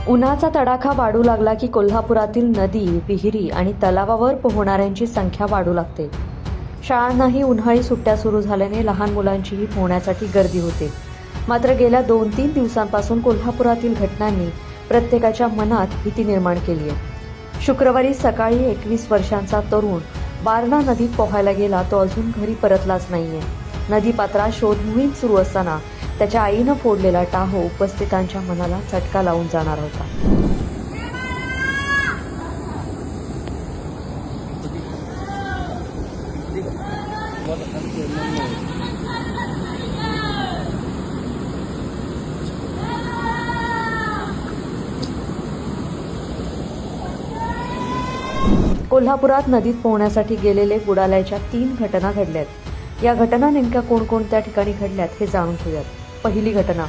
उन्हाचा तडाखा वाढू लागला की कोल्हापुरातील नदी, विहिरी आणि तलावावर पोहणाऱ्यांची संख्या वाढू लागते. शाळांनाही उन्हाळी सुट्ट्या सुरू झाल्याने लहान मुलांचीही पोहण्यासाठी गर्दी होते. मात्र गेल्या 2-3 दिवसांपासून कोल्हापुरातील घटनांनी प्रत्येकाच्या मनात भीती निर्माण केली आहे. शुक्रवारी सकाळी 21 वर्षांचा तरुण वारणा नदीत पोहायला गेला तो अजून घरी परतलाच नाहीये. नदीपात्रात शोध मोहीम सुरू असताना त्याच्या आईनं फोडलेला टाहो उपस्थितांच्या मनाला चटका लावून जाणार होता. कोल्हापुरात नदीत पोहण्यासाठी गेलेले बुडाल्याच्या 3 घटना घडल्यात. या घटना नेमक्या कोणकोणत्या ठिकाणी घडल्यात हे जाणून घेऊयात. पहिली घटना,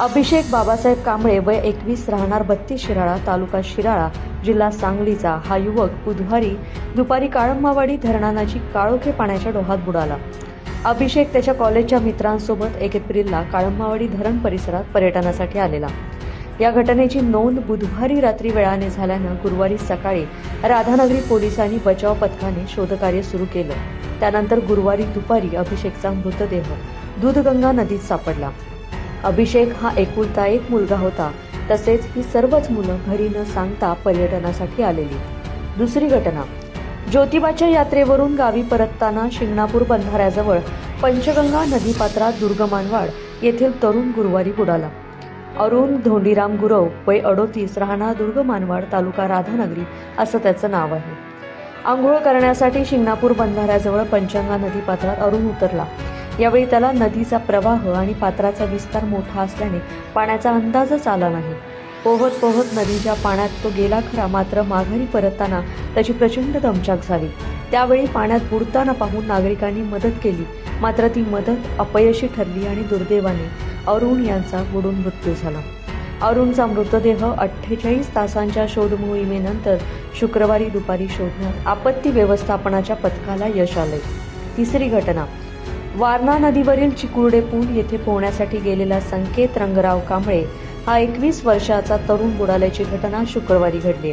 अभिषेक बाबासाहेब कांबळे वय 21 राहणार 32 शिराळा तालुका शिराळा जिल्हा सांगलीचा हा युवक बुधवारी दुपारी काळंबावाडी धरणानजीक काळोखे पाण्याच्या डोहात बुडाला. अभिषेक त्याच्या कॉलेजच्या मित्रांसोबत 1 एप्रिलला काळंबावाडी धरण परिसरात पर्यटनासाठी आलेला. या घटनेची नोंद बुधवारी रात्री वेळाने झाल्यानं गुरुवारी सकाळी राधानगरी पोलिसांनी बचाव पथकाने शोधकार्य सुरू केलं. त्यानंतर गुरुवारी दुपारी अभिषेकचा मृतदेह दूधगंगा नदीत सापडला. अभिषेक हा एकुलता एक मुलगा होता. तसेच ही सर्वच मुलं घरी न सांगता पर्यटनासाठी आलेली. दुसरी घटना, ज्योतिबाच्या यात्रेवरून गावी परतताना शिंगणापूर बंधाऱ्याजवळ पंचगंगा नदीपात्रात दुर्गमानवाड येथील तरुण गुरुवारी बुडाला. अरुण धोंडीराम गुरव वय 38 राहणार दुर्गमानवाड तालुका राधानगरी असं त्याचं नाव आहे. आंघोळ करण्यासाठी शिंगणापूर बंधाऱ्याजवळ पंचगंगा नदीपात्रात अरुण उतरला. यावेळी त्याला नदीचा प्रवाह आणि पात्राचा विस्तार मोठा असल्याने पाण्याचा अंदाजच आला नाही. पोहत पोहत नदीच्या पाण्यात तो गेला खरा, मात्र माघारी परतताना त्याची प्रचंड दमछाक झाली. त्यावेळी पाण्यात बुडताना पाहून नागरिकांनी मदत केली, मात्र ती मदत अपयशी ठरली आणि दुर्दैवाने अरुण यांचा बुडून मृत्यू झाला. अरुणचा मृतदेह 48 तासांच्या शोध मोहिमेनंतर शुक्रवारी दुपारी शोधण्यात आपत्ती व्यवस्थापनाच्या पथकाला यश आले. तिसरी घटना, वारणा नदीवरील चिकुर्डे पूल येथे पोहण्यासाठी गेलेला संकेत रंगराव कांबळे हा 21 वर्षाचा तरुण बुडाल्याची घटना शुक्रवारी घडली.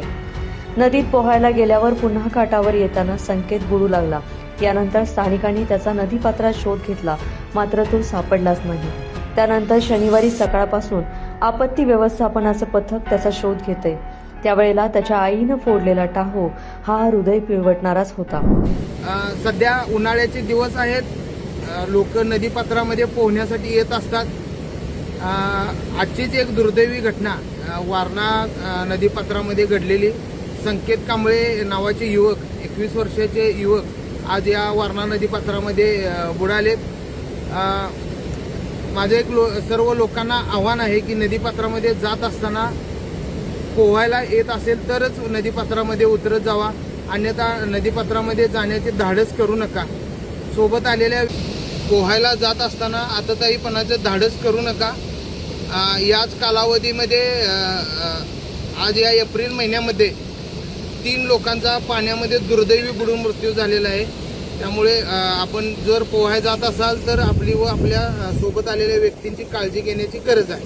नदीत पोहायला गेल्यावर पुन्हा काठावर येताना संकेत बुडू लागला. यानंतर स्थानिकांनी त्याचा नदीपात्रात शोध घेतला, मात्र तो सापडलाच नाही. त्यानंतर शनिवारी सकाळपासून आपत्ती व्यवस्थापनाचं पथक त्याचा शोध घेतंय. त्यावेळेला त्याच्या आईनं फोडलेला टाहो हा हृदय पिळवटणाराच होता. सध्या उन्हाळ्याचे दिवस आहेत. लोक नदीपात्रामध्ये पोहण्यासाठी येत असतात. आजचीच एक दुर्दैवी घटना वारणा नदीपात्रामध्ये घडलेली. संकेत कांबळे नावाचे युवक, 21 वर्षाचे युवक आज या वारणा नदीपात्रामध्ये बुडालेत. माझं एक सर्व लोकांना आव्हान आहे की नदीपात्रामध्ये जात असताना पोहायला येत असेल तरच नदीपात्रामध्ये उतरत जावा, अन्यथा नदीपात्रामध्ये जाण्याचे धाडस करू नका. सोबत आलेल्या पोहायला जात असताना आतताईपणाचं धाडस करू नका. याच कालावधीमध्ये आज या एप्रिल महिन्यामध्ये 3 लोकांचा पाण्यामध्ये दुर्दैवी बुडून मृत्यू झालेला आहे. त्यामुळे आपण जर पोहायला जात असाल तर आपली व आपल्या सोबत आलेल्या व्यक्तींची काळजी घेण्याची गरज आहे.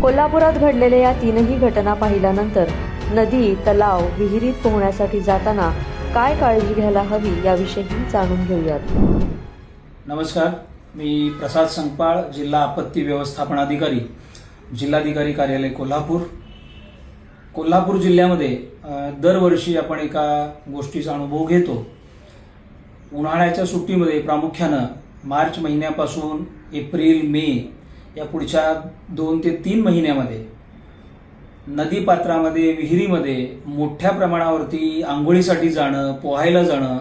कोल्हापुरात घडलेल्या या 3ही घटना पाहिल्यानंतर नदी, तलाव, विहिरीत पोहण्यासाठी जाताना काय काळजी घ्यायला हवी याविषयी जाणून घेऊयात. नमस्कार, मी प्रसाद संकपाळ, जिल्हा आपत्ती व्यवस्थापन अधिकारी, जिल्हाधिकारी कार्यालय कोल्हापूर. कोल्हापूर जिल्ह्यामध्ये दरवर्षी आपण एका गोष्टीचा अनुभव घेतो. उन्हाळ्याच्या सुट्टीमध्ये प्रामुख्यानं मार्च महिन्यापासून एप्रिल, मे या पुढच्या 2 ते 3 महिन्यामध्ये नदीपात्रामध्ये, विहिरीमध्ये मोठ्या प्रमाणावरती आंघोळीसाठी जाणं, पोहायला जाणं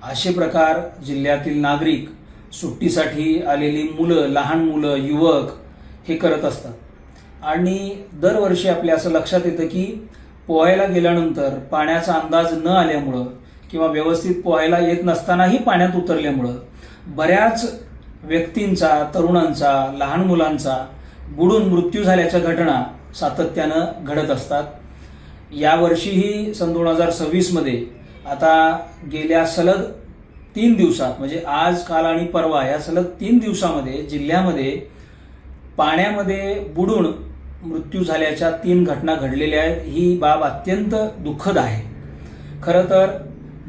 असे प्रकार जिल्ह्यातील नागरिक, सुट्टीसाठी आलेली मुलं, लहान मुलं, युवक हे करत असतात. आणि दरवर्षी आपल्या असं लक्षात येतं की पोहायला गेल्यानंतर पाण्याचा अंदाज न आल्यामुळं किंवा व्यवस्थित पोहायला येत नसतानाही पाण्यात उतरल्यामुळं बऱ्याच व्यक्तींचा, तरुणांचा, लहान मुलांचा बुडून मृत्यू झाल्याच्या घटना सातत्यानं घडत असतात. यावर्षीही सन 2026मध्ये आता गेल्या सलग 3 दिवसात म्हणजे आज, काल आणि परवा या सलग 3 दिवसामध्ये जिल्ह्यामध्ये पाण्यामध्ये बुडून मृत्यू झाल्याच्या 3 घटना घडलेल्या आहेत. ही बाब अत्यंत दुःखद आहे. खरं तर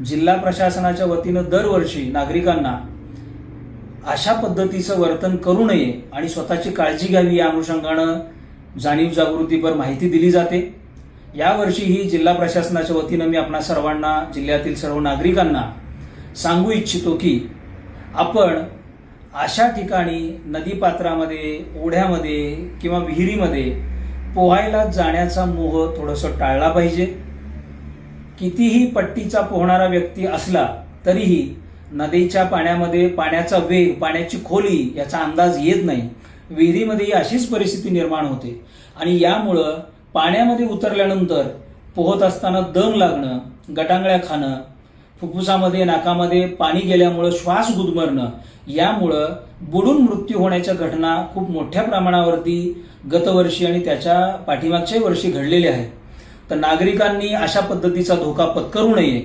जिल्हा प्रशासनाच्या वतीनं दरवर्षी नागरिकांना अशा पद्धतीचं वर्तन करू नये आणि स्वतःची काळजी घ्यावी या अनुषंगानं जाणीव जागृतीपर माहिती दिली जाते. यावर्षीही जिल्हा प्रशासनाच्या वतीनं मी आपणा सर्वांना, जिल्ह्यातील सर्व नागरिकांना सांगू इच्छितो की आपण अशा ठिकाणी नदीपात्रामध्ये, ओढ्यामध्ये किंवा विहिरीमध्ये पोहायला जाण्याचा मोह थोडंसं टाळला पाहिजे. कितीही पट्टीचा पोहणारा व्यक्ती असला तरीही नदीच्या पाण्यामध्ये पाण्याचा वेग, पाण्याची खोली याचा अंदाज येत नाही. विहिरीमध्येही अशीच परिस्थिती निर्माण होते आणि यामुळं पाण्यामध्ये उतरल्यानंतर पोहत असताना दम लागणं, गटांगळ्या खाणं, फुफ्फुसामध्ये, नाकामध्ये पाणी गेल्यामुळं श्वास गुदमरणं, यामुळं बुडून मृत्यू होण्याच्या घटना खूप मोठ्या प्रमाणावरती गतवर्षी आणि त्याच्या पाठीमागच्याही वर्षी घडलेल्या आहेत. तर नागरिकांनी अशा पद्धतीचा धोका पत्करू नये.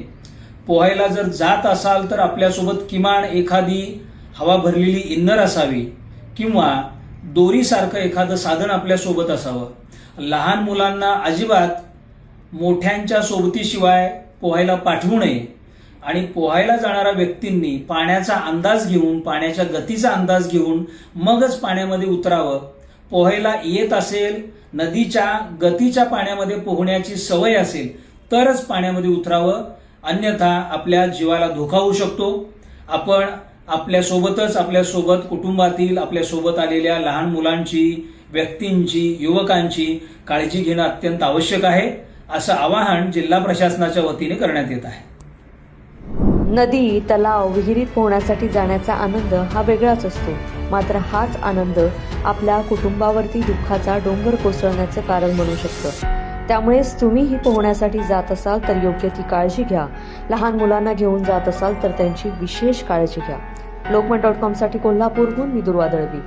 पोहायला जर जात असाल तर आपल्यासोबत किमान एखादी हवा भरलेली इन्नर असावी किंवा दोरीसारखं एखादं साधन आपल्यासोबत असावं. लहान मुलांना अजिबात मोठ्यांच्या सोबतीशिवाय पोहायला पाठवू नये आणि पोहायला जाणाऱ्या व्यक्तींनी पाण्याचा अंदाज घेऊन, पाण्याच्या गतीचा अंदाज घेऊन मगच पाण्यामध्ये उतरावं. पोहायला येत असेल, नदीच्या गतीच्या पाण्यामध्ये पोहण्याची सवय असेल तरच पाण्यामध्ये उतरावं, अन्यथा आपल्या जीवाला धोका होऊ शकतो. आपण आपल्यासोबत कुटुंबातील आपल्यासोबत आलेल्या लहान मुलांची, व्यक्तींची, युवकांची काळजी घेणं अत्यंत आवश्यक आहे, असं आवाहन जिल्हा प्रशासनाच्या वतीने करण्यात येत आहे. नदी, तलाव, विहिरीत पोहण्यासाठी जाण्याचा आनंद हा वेगळाच असतो. मात्र हाच आनंद आपल्या कुटुंबावरती दुःखाचा डोंगर कोसळण्याचं कारण बनू शकतं. त्यामुळेच तुम्हीही पोहण्यासाठी जात असाल तर योग्य ती काळजी घ्या. लहान मुलांना घेऊन जात असाल तर त्यांची विशेष काळजी घ्या. लोकमत.com साठी कोल्हापूरहून मी दुर्वा दळवी.